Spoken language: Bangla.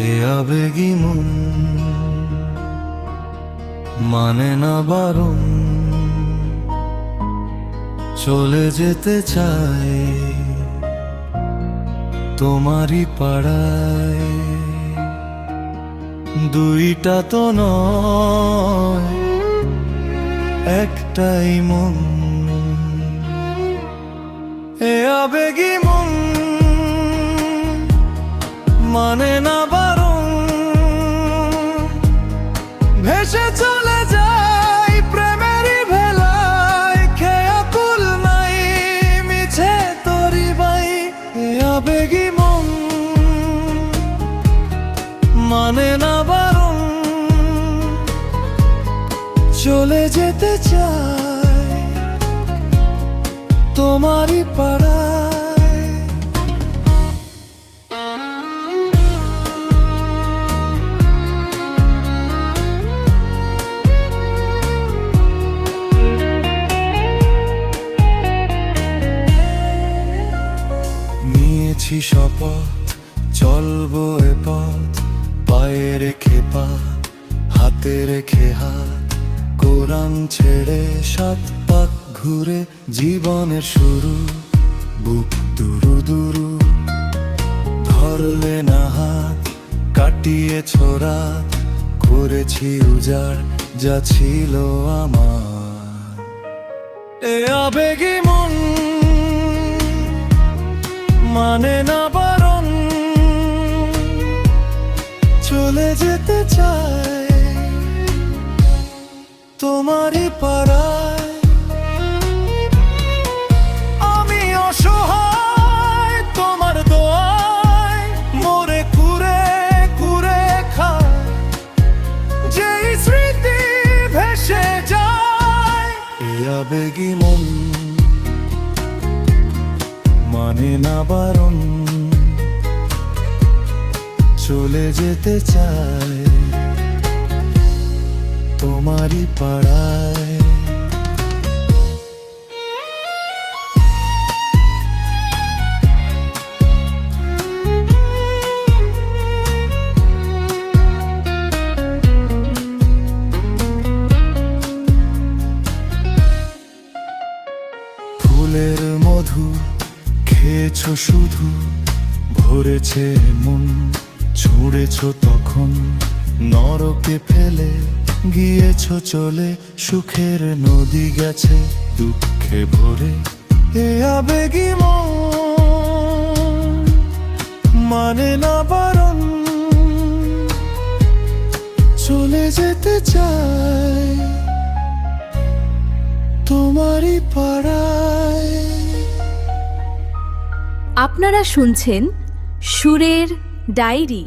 এ আবেগী মন মানে না বারণ, চলে যেতে চায় তোমারই পাড়ায়। দুইটা তো নয়, একটাই মন। এ আবেগী মন মানে না বারণ, ভেসে চলে যায় প্রেমেরই ভেলায়। খেয়া কুল নাই মিছে তরি বাই। এ আবেগী মন মানে না বারণ, চলে যেতে চায় তোমারই পাড়ায়। নিয়েছি শপথ, চলবো এ পথ, পায়ে রেখে পা, হাতে রেখে হাত। কোরআন ছেড়ে 7 পাক ঘুরে জীবনের শুরু। বুক দুরু দুরু, ধরলে না হাত, কাটিয়েছ রাত, করেছি উজাড় যা ছিল আমার। এ আবেগী মন মানে না বারণ, চলে যেতে চায় তোমারই পাড়ায়। আমি অসহায় তোমার দোয়ায়, মরে কুরে কুরে খায় যেই স্মৃতি ভেসে যায়। এই আবেগী মন মানে না বারণ, চলে যেতে চায় তোমারই পাড়ায়। ফুলের মধু খেয়েছো শুধু, ভরেছে মন ছুঁড়েছ তখন। নরকে ফেলে গিয়েছো চলে, সুখের নদী গেছে দুঃখে ভরে। এ আবেগী মন মানে না বারণ, চলে যেতে চায় তোমারই পাড়ায়। আপনারা শুনছেন সুরের ডায়েরি।